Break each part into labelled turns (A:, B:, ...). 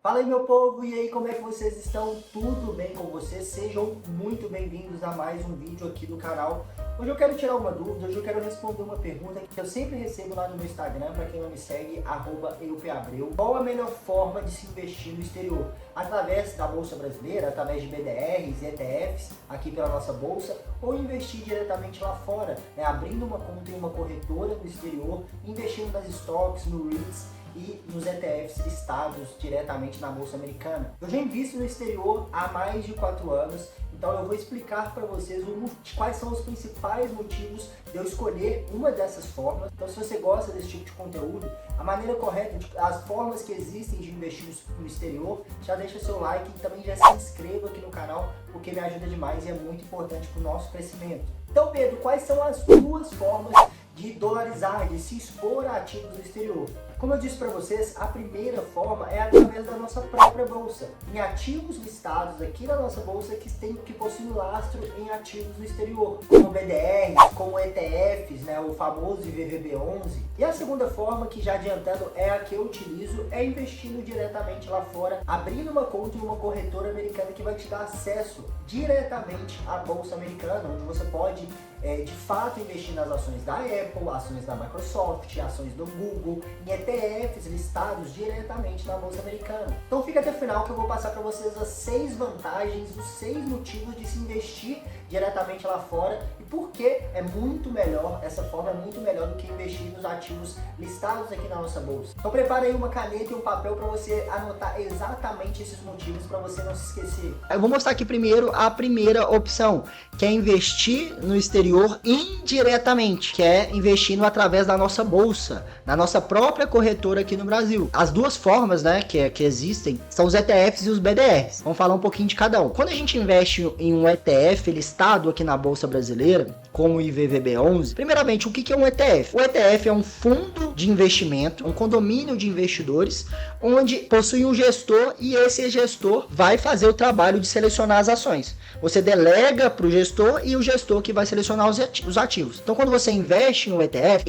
A: Fala aí, meu povo, e aí, como é que vocês estão? Tudo bem com vocês? Sejam muito bem-vindos a mais um vídeo aqui do canal. Hoje eu quero tirar uma dúvida, hoje eu quero responder uma pergunta que eu sempre recebo lá no meu Instagram, para quem não me segue, @eupabreu. Qual a melhor forma de se investir no exterior? Através da Bolsa Brasileira, através de BDRs e ETFs, aqui pela nossa Bolsa, ou investir diretamente lá fora, né? Abrindo uma conta em uma corretora no exterior, investindo nas stocks, no REITs, e nos ETFs listados diretamente na Bolsa Americana. Eu já invisto no exterior há mais de 4 anos, então eu vou explicar para vocês quais são os principais motivos de eu escolher uma dessas formas. Então, se você gosta desse tipo de conteúdo, a maneira correta, as formas que existem de investir no exterior, já deixa seu like e também já se inscreva aqui no canal, porque me ajuda demais e é muito importante para o nosso crescimento. Então, Pedro, quais são as duas formas de dolarizar, de se expor a ativos no exterior? Como eu disse para vocês, a primeira forma é através da nossa própria bolsa, em ativos listados aqui na nossa bolsa que possuem lastro em ativos no exterior, como BDRs, como ETFs, né, o famoso IVVB11. E a segunda forma, que já adiantando é a que eu utilizo, é investindo diretamente lá fora, abrindo uma conta em uma corretora americana que vai te dar acesso diretamente à bolsa americana, onde você pode de fato investir nas ações da Apple, ações da Microsoft, ações do Google, em ETFs listados diretamente na Bolsa Americana. Então fica até o final que eu vou passar para vocês as 6 vantagens, os 6 motivos de se investir diretamente lá fora e por que é muito melhor, essa forma é muito melhor do que investir nos ativos listados aqui na nossa bolsa. Então prepare aí uma caneta e um papel para você anotar exatamente esses motivos para você não se esquecer. Eu vou mostrar aqui primeiro a primeira opção, que é investir no exterior indiretamente, que é investindo através da nossa bolsa, na nossa própria corretora aqui no Brasil. As duas formas, né, que existem são os ETFs e os BDRs. Vamos falar um pouquinho de cada um. Quando a gente investe em um ETF listado aqui na Bolsa Brasileira, como o IVVB11, primeiramente, o que é um ETF? O ETF é um fundo de investimento, um condomínio de investidores, onde possui um gestor e esse gestor vai fazer o trabalho de selecionar as ações. Você delega para o gestor e o gestor que vai selecionar os ativos. Então, quando você investe no ETF,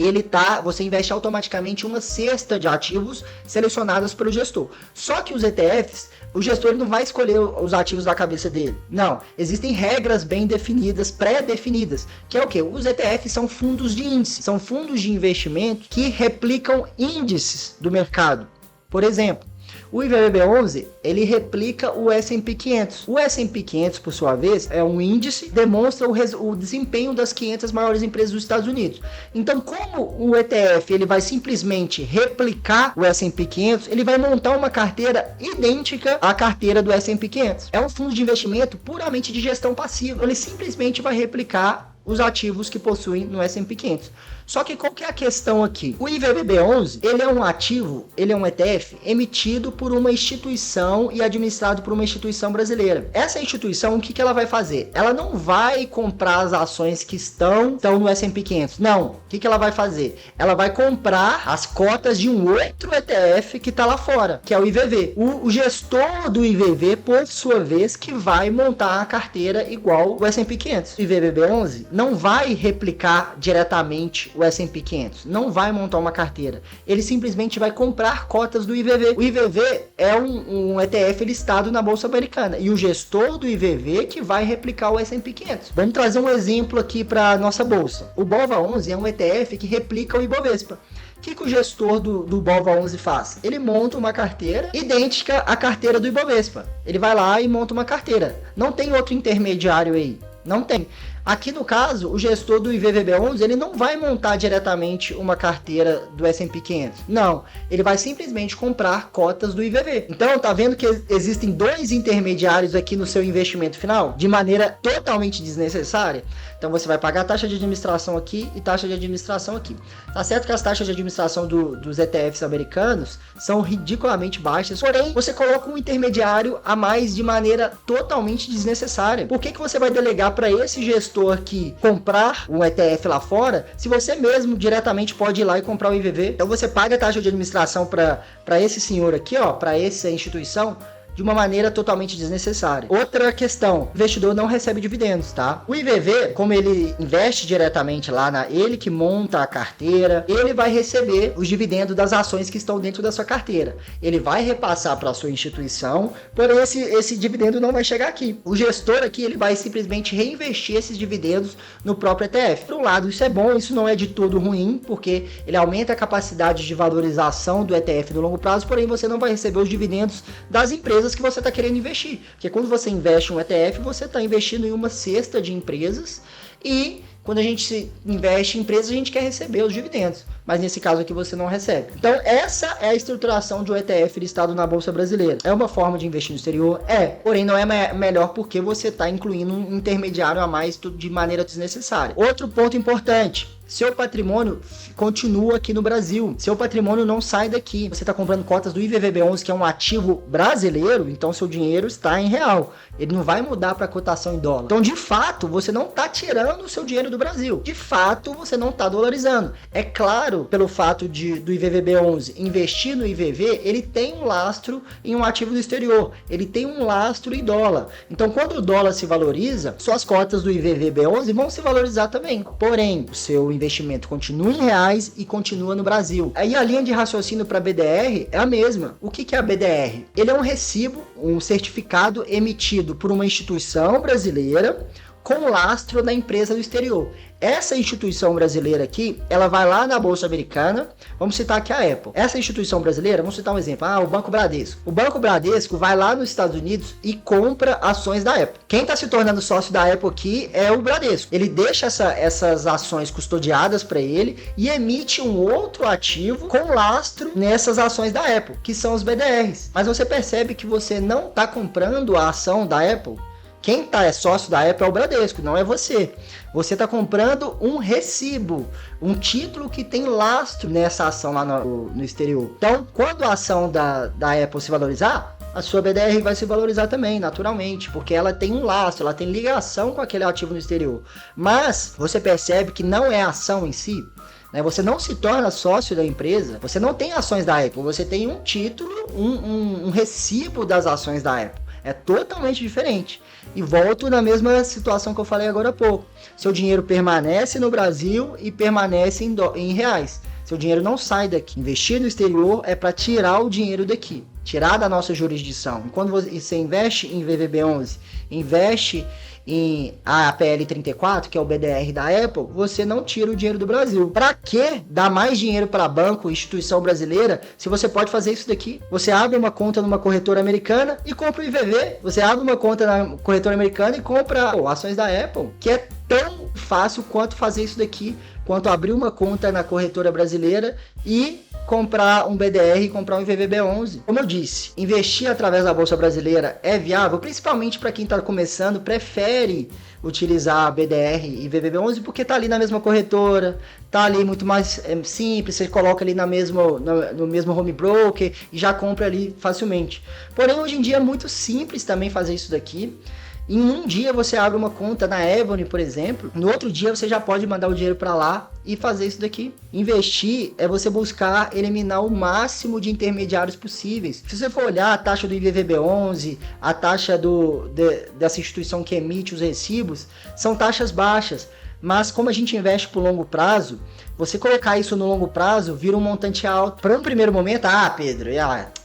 A: você investe automaticamente uma cesta de ativos selecionadas pelo gestor. Só que os ETFs, o gestor não vai escolher os ativos da cabeça dele. Não, existem regras bem definidas, pré-definidas, que é o quê? Os ETFs são fundos de índice, são fundos de investimento que replicam índices do mercado. Por exemplo, o IVVB11, ele replica o S&P 500. O S&P 500, por sua vez, é um índice que demonstra o desempenho das 500 maiores empresas dos Estados Unidos. Então, como o ETF ele vai simplesmente replicar o S&P 500, ele vai montar uma carteira idêntica à carteira do S&P 500. É um fundo de investimento puramente de gestão passiva. Ele simplesmente vai replicar os ativos que possuem no S&P 500. Só que qual que é a questão aqui? O IVVB11, ele é um ativo, ele é um ETF emitido por uma instituição e administrado por uma instituição brasileira. Essa instituição, o que ela vai fazer? Ela não vai comprar as ações que estão no S&P 500. Não. O que ela vai fazer? Ela vai comprar as cotas de um outro ETF que está lá fora, que é o IVV. O gestor do IVV, por sua vez, que vai montar a carteira igual o S&P 500. O IVVB11 não vai replicar diretamente o S&P 500, não vai montar uma carteira, ele simplesmente vai comprar cotas do IVV. O IVV é um ETF listado na Bolsa Americana e o gestor do IVV que vai replicar o S&P 500. Vamos trazer um exemplo aqui para a nossa bolsa. O BOVA11 é um ETF que replica o Ibovespa. O que o gestor do BOVA11 faz? Ele monta uma carteira idêntica à carteira do Ibovespa. Ele vai lá e monta uma carteira. Não tem outro intermediário aí. Não tem. Aqui no caso, o gestor do IVVB11, ele não vai montar diretamente uma carteira do S&P 500. Não, ele vai simplesmente comprar cotas do IVV. Então, tá vendo que existem 2 intermediários aqui no seu investimento final, de maneira totalmente desnecessária? Então, você vai pagar taxa de administração aqui e taxa de administração aqui. Tá certo que as taxas de administração dos ETFs americanos são ridiculamente baixas, porém, você coloca um intermediário a mais de maneira totalmente desnecessária. Por que você vai delegar para esse gestor aqui comprar um ETF lá fora, se você mesmo diretamente pode ir lá e comprar o IVV? Então você paga a taxa de administração para esse senhor aqui, ó, para essa instituição, de uma maneira totalmente desnecessária. Outra questão, o investidor não recebe dividendos, tá? O IVV, como ele investe diretamente lá ele que monta a carteira, ele vai receber os dividendos das ações que estão dentro da sua carteira. Ele vai repassar para a sua instituição, porém esse dividendo não vai chegar aqui. O gestor aqui, ele vai simplesmente reinvestir esses dividendos no próprio ETF. Por um lado, isso é bom, isso não é de todo ruim, porque ele aumenta a capacidade de valorização do ETF no longo prazo, porém você não vai receber os dividendos das empresas que você está querendo investir. Porque quando você investe em um ETF, você está investindo em uma cesta de empresas e quando a gente investe em empresas, a gente quer receber os dividendos. Mas nesse caso aqui você não recebe. Então essa é a estruturação de um ETF listado na Bolsa Brasileira. É uma forma de investir no exterior? É. Porém não é melhor porque você está incluindo um intermediário a mais de maneira desnecessária. Outro ponto importante. Seu patrimônio continua aqui no Brasil. Seu patrimônio não sai daqui. Você está comprando cotas do IVVB11, que é um ativo brasileiro, então seu dinheiro está em real. Ele não vai mudar para a cotação em dólar. Então, de fato, você não está tirando o seu dinheiro do Brasil. De fato, você não está dolarizando. É claro, pelo fato do IVVB11 investir no IVV, ele tem um lastro em um ativo do exterior. Ele tem um lastro em dólar. Então, quando o dólar se valoriza, suas cotas do IVVB11 vão se valorizar também. Porém, o seu investimento continua em reais e continua no Brasil. Aí a linha de raciocínio para BDR é a mesma. O que é a BDR? Ele é um recibo, um certificado emitido por uma instituição brasileira com lastro da empresa do exterior. Essa instituição brasileira aqui, ela vai lá na Bolsa Americana, vamos citar aqui a Apple. Essa instituição brasileira, vamos citar um exemplo, o Banco Bradesco. O Banco Bradesco vai lá nos Estados Unidos e compra ações da Apple. Quem está se tornando sócio da Apple aqui é o Bradesco. Ele deixa essas ações custodiadas para ele e emite um outro ativo com lastro nessas ações da Apple, que são os BDRs. Mas você percebe que você não está comprando a ação da Apple. Quem é sócio da Apple é o Bradesco, não é você. Você está comprando um recibo, um título que tem lastro nessa ação lá no exterior. Então, quando a ação da Apple se valorizar, a sua BDR vai se valorizar também, naturalmente, porque ela tem um lastro, ela tem ligação com aquele ativo no exterior. Mas você percebe que não é a ação em si. Você não se torna sócio da empresa, você não tem ações da Apple, você tem um título, um recibo das ações da Apple. É totalmente diferente. E volto na mesma situação que eu falei agora há pouco. Seu dinheiro permanece no Brasil e permanece em reais. Seu dinheiro não sai daqui. Investir no exterior é para tirar o dinheiro daqui, tirar da nossa jurisdição. E quando você investe em VVB11, investe em APL34, que é o BDR da Apple, você não tira o dinheiro do Brasil. Para que dar mais dinheiro para banco, instituição brasileira, se você pode fazer isso daqui? Você abre uma conta numa corretora americana e compra o IVV. Você abre uma conta na corretora americana e compra ações da Apple, que é tão fácil quanto fazer isso daqui, quanto abrir uma conta na corretora brasileira e comprar um BDR e comprar um IVVB11. Como eu disse, investir através da Bolsa Brasileira é viável, principalmente para quem está começando, prefere utilizar BDR e IVVB11 porque está ali na mesma corretora, está ali muito mais simples, você coloca ali no mesmo home broker e já compra ali facilmente. Porém, hoje em dia é muito simples também fazer isso daqui. Em um dia você abre uma conta na Evony, por exemplo, no outro dia você já pode mandar o dinheiro para lá e fazer isso daqui. Investir é você buscar eliminar o máximo de intermediários possíveis. Se você for olhar a taxa do IVVB11, a taxa dessa instituição que emite os recibos, são taxas baixas. Mas como a gente investe por longo prazo, você colocar isso no longo prazo vira um montante alto. Para um primeiro momento, Pedro,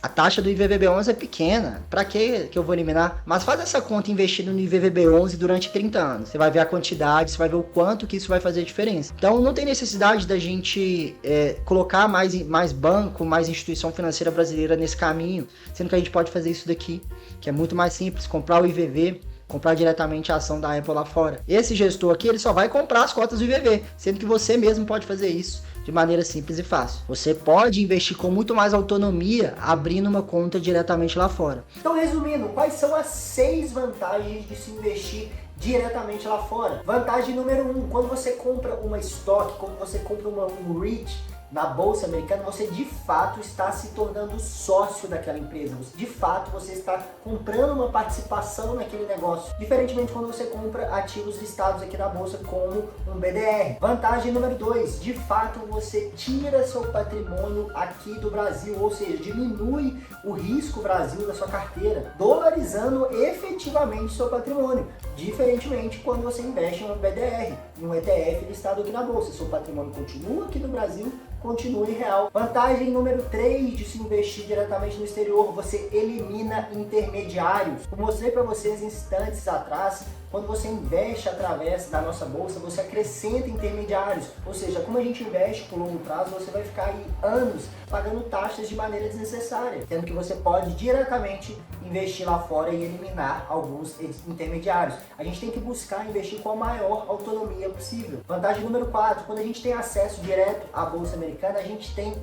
A: a taxa do IVVB11 é pequena, para que eu vou eliminar? Mas faz essa conta investindo no IVVB11 durante 30 anos. Você vai ver a quantidade, você vai ver o quanto que isso vai fazer diferença. Então não tem necessidade da gente colocar mais banco, mais instituição financeira brasileira nesse caminho, sendo que a gente pode fazer isso daqui, que é muito mais simples, comprar o IVV, comprar diretamente a ação da Apple lá fora. Esse gestor aqui, ele só vai comprar as cotas do IVV, sendo que você mesmo pode fazer isso de maneira simples e fácil. Você pode investir com muito mais autonomia abrindo uma conta diretamente lá fora. Então, resumindo, quais são as 6 vantagens de se investir diretamente lá fora? Vantagem número 1, quando você compra uma stock, quando você compra um REIT, na Bolsa Americana, você de fato está se tornando sócio daquela empresa. De fato, você está comprando uma participação naquele negócio. Diferentemente quando você compra ativos listados aqui na Bolsa como um BDR. Vantagem número 2, de fato você tira seu patrimônio aqui do Brasil, ou seja, diminui o risco Brasil da sua carteira, dolarizando efetivamente seu patrimônio. Diferentemente quando você investe em um BDR, em um ETF listado aqui na Bolsa. Seu patrimônio continua aqui no Brasil, continua em real. Vantagem número 3 de se investir diretamente no exterior, você elimina intermediários. Como mostrei para vocês instantes atrás, quando você investe através da nossa bolsa, você acrescenta intermediários. Ou seja, como a gente investe por longo prazo, você vai ficar aí anos pagando taxas de maneira desnecessária, sendo que você pode diretamente investir lá fora e eliminar alguns intermediários. A gente tem que buscar investir com a maior autonomia possível. Vantagem número 4, quando a gente tem acesso direto à bolsa americana, a gente tem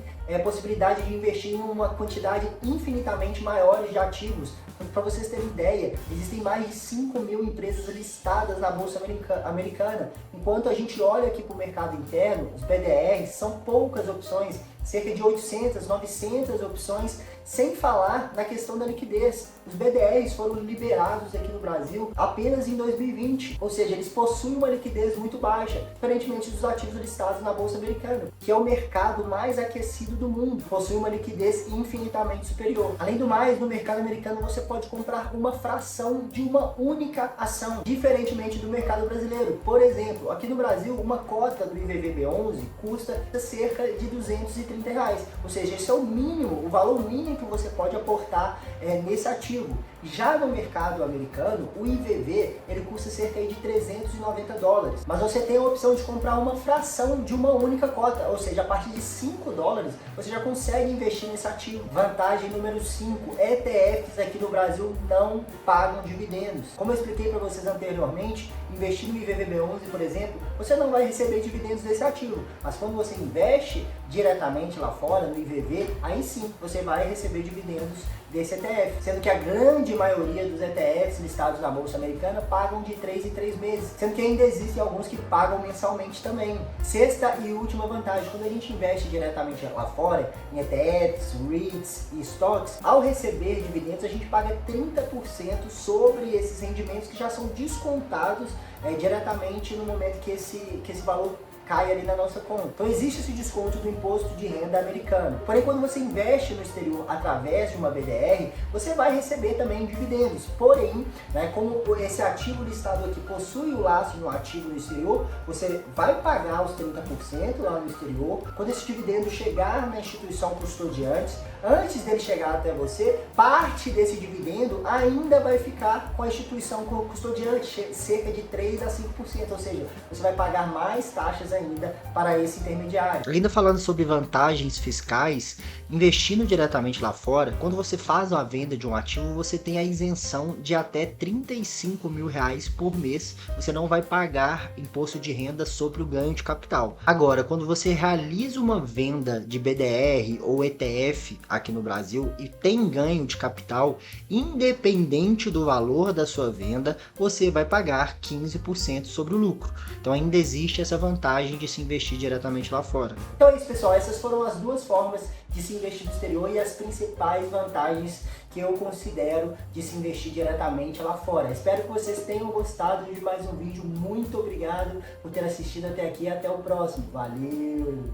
A: possibilidade de investir em uma quantidade infinitamente maior de ativos. Para vocês terem ideia, existem mais de 5 mil empresas listadas na Bolsa Americana. Enquanto a gente olha aqui para o mercado interno, os BDRs são poucas opções, cerca de 800, 900 opções, sem falar na questão da liquidez. Os BDRs foram liberados aqui no Brasil apenas em 2020, ou seja, eles possuem uma liquidez muito baixa, diferentemente dos ativos listados na Bolsa Americana, que é o mercado mais aquecido do mundo, possui uma liquidez infinitamente superior. Além do mais, no mercado americano você pode comprar uma fração de uma única ação, diferentemente do mercado brasileiro. Por exemplo, aqui no Brasil, uma cota do IVVB11 custa cerca de R$230, ou seja, esse é o mínimo, o valor mínimo que você pode aportar nesse ativo. Já no mercado americano, o IVV ele custa cerca de $390, mas você tem a opção de comprar uma fração de uma única cota, ou seja, a partir de $5 você já consegue investir nesse ativo. Vantagem número 5, ETFs aqui no Brasil não pagam dividendos. Como eu expliquei para vocês anteriormente, investir no IVVB11, por exemplo, você não vai receber dividendos desse ativo, mas quando você investe diretamente lá fora no IVV, aí sim você vai receber dividendos desse ETF, sendo que a grande maioria dos ETFs listados na Bolsa Americana pagam de 3 em 3 meses, sendo que ainda existem alguns que pagam mensalmente também. Sexta e última vantagem, quando a gente investe diretamente lá fora, em ETFs, REITs e stocks, ao receber dividendos a gente paga 30% sobre esses rendimentos que já são descontados diretamente no momento que esse valor cai ali na nossa conta. Então existe esse desconto do imposto de renda americano. Porém, quando você investe no exterior através de uma BDR, você vai receber também dividendos. Porém, como esse ativo listado aqui possui o laço no ativo no exterior, você vai pagar os 30% lá no exterior. Quando esse dividendo chegar na instituição custodiante, antes dele chegar até você, parte desse dividendo ainda vai ficar com a instituição custodiante, cerca de 3 a 5%, ou seja, você vai pagar mais taxas ainda para esse intermediário. Ainda falando sobre vantagens fiscais, investindo diretamente lá fora, quando você faz a venda de um ativo, você tem a isenção de até R$35 mil por mês, você não vai pagar imposto de renda sobre o ganho de capital. Agora, quando você realiza uma venda de BDR ou ETF aqui no Brasil e tem ganho de capital, independente do valor da sua venda, você vai pagar 15% sobre o lucro. Então ainda existe essa vantagem de se investir diretamente lá fora. Então é isso, pessoal, essas foram as duas formas de se investir no exterior e as principais vantagens que eu considero de se investir diretamente lá fora. Espero que vocês tenham gostado de mais um vídeo. Muito obrigado por ter assistido até aqui e até o próximo. Valeu!